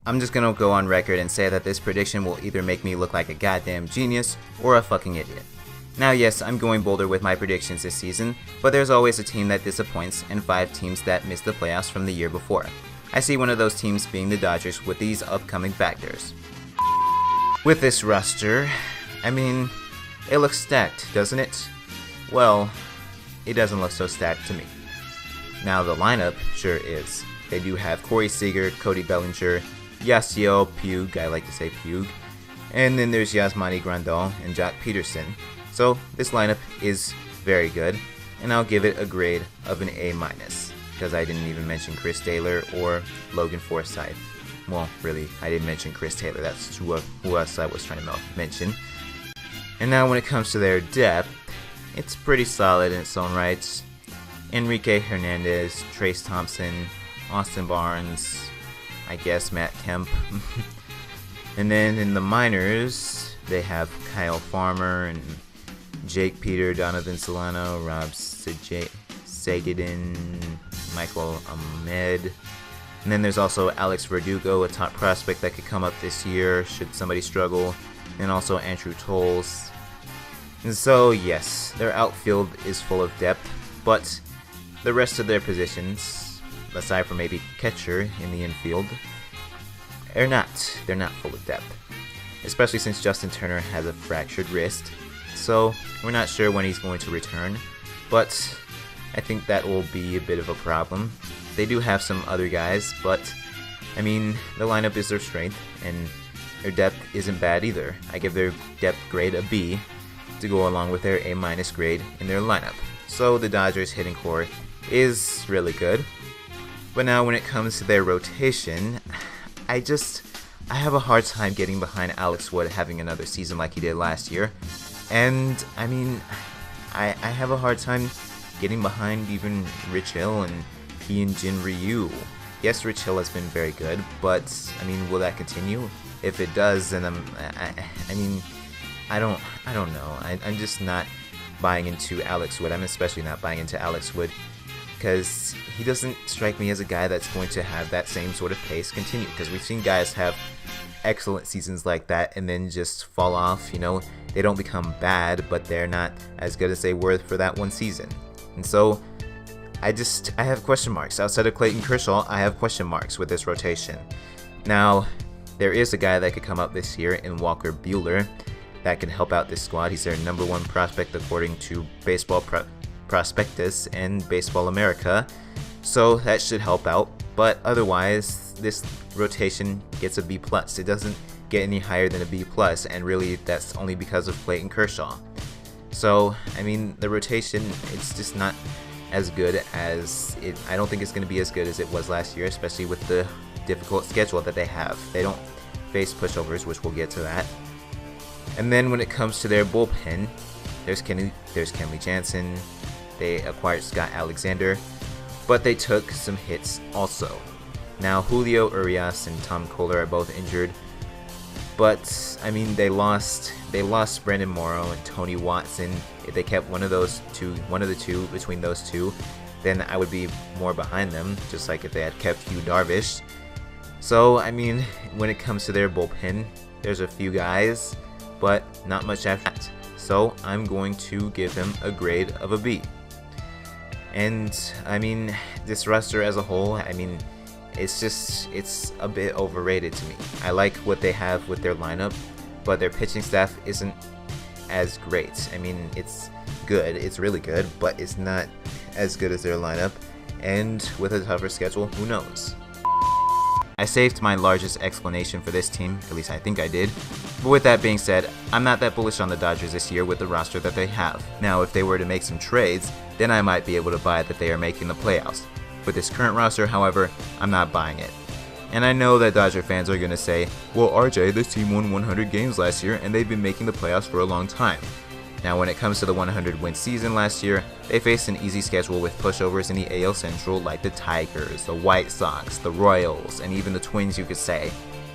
I'm just gonna go on record and say that this prediction will either make me look like a goddamn genius or a fucking idiot. Now yes, I'm going bolder with my predictions this season, but there's always a team that disappoints and 5 teams that missed the playoffs from the year before. I see one of those teams being the Dodgers with these upcoming factors. With this roster, I mean, it looks stacked, doesn't it? Well, it doesn't look so stacked to me. Now the lineup sure is. They do have Corey Seager, Cody Bellinger, Yasiel Puig, I like to say Puig, and then there's Yasmani Grandal and Jock Peterson. So this lineup is very good, and I'll give it a grade of an A-, because I didn't even mention Chris Taylor or Logan Forsythe. Well, really, I didn't mention Chris Taylor, that's who else I was trying to mention. And now when it comes to their depth, it's pretty solid in its own right. Enrique Hernandez, Trace Thompson, Austin Barnes, I guess Matt Kemp. And then in the minors, they have Kyle Farmer and Jake Peter, Donovan Solano, Rob Sagedin, Michael Ahmed. And then there's also Alex Verdugo, a top prospect that could come up this year should somebody struggle. And also Andrew Tolles. And so yes, their outfield is full of depth, but the rest of their positions, aside from maybe catcher in the infield, they're not full of depth. Especially since Justin Turner has a fractured wrist. So we're not sure when he's going to return, but I think that will be a bit of a problem. They do have some other guys, but I mean, the lineup is their strength, and their depth isn't bad either. I give their depth grade a B to go along with their A- grade in their lineup. So the Dodgers hitting core is really good. But now when it comes to their rotation, I have a hard time getting behind Alex Wood having another season like he did last year. And I mean, I have a hard time getting behind even Rich Hill and Hyunjin Ryu. Yes, Rich Hill has been very good, but I mean, will that continue? If it does, then I don't know. I'm just not buying into Alex Wood. I'm especially not buying into Alex Wood because he doesn't strike me as a guy that's going to have that same sort of pace continue. Because we've seen guys have excellent seasons like that and then just fall off. You know, they don't become bad, but they're not as good as they were for that one season. And so I have question marks. Outside of Clayton Kershaw, I have question marks with this rotation. Now, there is a guy that could come up this year in Walker Buehler that can help out this squad. He's their number 1 prospect according to Baseball Prospectus and Baseball America. So that should help out. But otherwise, this rotation gets a B+. It doesn't get any higher than a B+, and really that's only because of Clayton Kershaw. So, I mean, the rotation, it's just not as good as it. I don't think it's going to be as good as it was last year, especially with the difficult schedule that they have. They don't face pushovers, which we'll get to that. And then when it comes to their bullpen, there's Kenley Jansen. They acquired Scott Alexander, but they took some hits also. Now Julio Urias and Tom Kohler are both injured, but I mean they lost Brandon Morrow and Tony Watson. If they kept one of the two between those two, then I would be more behind them, just like if they had kept Yu Darvish. So I mean, when it comes to their bullpen, there's a few guys, but not much after that. So I'm going to give him a grade of a B. And I mean, this roster as a whole, I mean, it's a bit overrated to me. I like what they have with their lineup, but their pitching staff isn't as great. I mean, it's good, it's really good, but it's not as good as their lineup. And with a tougher schedule, who knows? I saved my largest explanation for this team, at least I think I did. But with that being said, I'm not that bullish on the Dodgers this year with the roster that they have. Now, if they were to make some trades, then I might be able to buy that they are making the playoffs. With this current roster, however, I'm not buying it. And I know that Dodger fans are going to say, well RJ, this team won 100 games last year and they've been making the playoffs for a long time. Now when it comes to the 100-win season last year, they faced an easy schedule with pushovers in the AL Central like the Tigers, the White Sox, the Royals, and even the Twins you could say.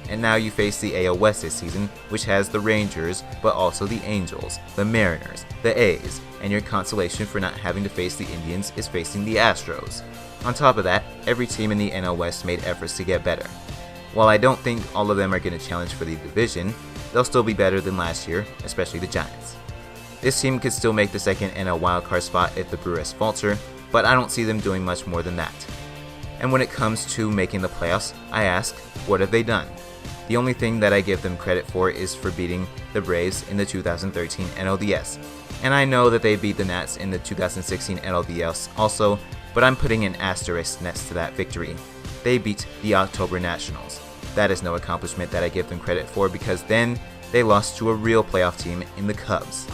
And now you face the AL West this season, which has the Rangers, but also the Angels, the Mariners, the A's, and your consolation for not having to face the Indians is facing the Astros. On top of that, every team in the NL West made efforts to get better. While I don't think all of them are going to challenge for the division, they'll still be better than last year, especially the Giants. This team could still make the second NL wildcard spot if the Brewers falter, but I don't see them doing much more than that. And when it comes to making the playoffs, I ask, what have they done? The only thing that I give them credit for is for beating the Braves in the 2013 NLDS. And I know that they beat the Nats in the 2016 NLDS also, but I'm putting an asterisk next to that victory. They beat the October Nationals. That is no accomplishment that I give them credit for, because then they lost to a real playoff team in the Cubs.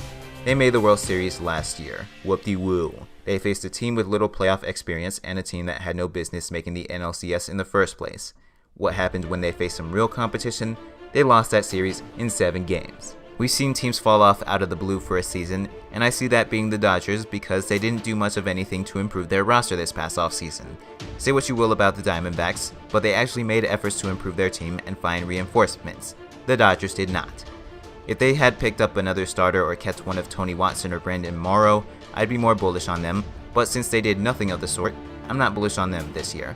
They made the World Series last year. Whoop-de-woo. They faced a team with little playoff experience and a team that had no business making the NLCS in the first place. What happened when they faced some real competition? They lost that series in 7 games. We've seen teams fall off out of the blue for a season, and I see that being the Dodgers because they didn't do much of anything to improve their roster this past offseason. Say what you will about the Diamondbacks, but they actually made efforts to improve their team and find reinforcements. The Dodgers did not. If they had picked up another starter or kept one of Tony Watson or Brandon Morrow, I'd be more bullish on them, but since they did nothing of the sort, I'm not bullish on them this year.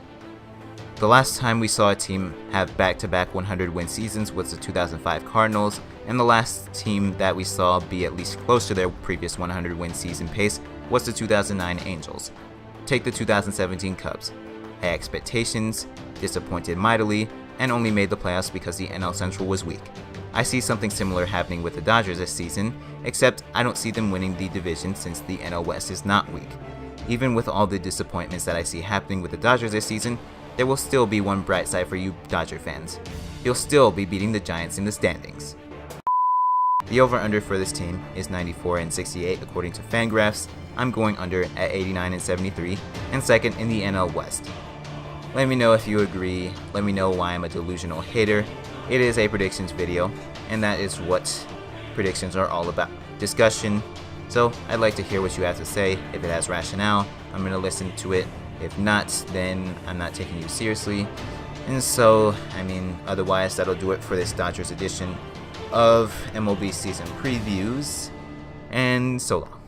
The last time we saw a team have back-to-back 100-win seasons was the 2005 Cardinals, and the last team that we saw be at least close to their previous 100-win season pace was the 2009 Angels. Take the 2017 Cubs. Had expectations, disappointed mightily, and only made the playoffs because the NL Central was weak. I see something similar happening with the Dodgers this season, except I don't see them winning the division since the NL West is not weak. Even with all the disappointments that I see happening with the Dodgers this season, there will still be one bright side for you Dodger fans. You'll still be beating the Giants in the standings. The over-under for this team is 94-68 according to Fangraphs. I'm going under at 89-73 and second in the NL West. Let me know if you agree. Let me know why I'm a delusional hater. It is a predictions video, and that is what predictions are all about. Discussion. So I'd like to hear what you have to say. If it has rationale, I'm going to listen to it. If not, then I'm not taking you seriously. And so, otherwise, that'll do it for this Dodgers edition of MLB season previews. And so long.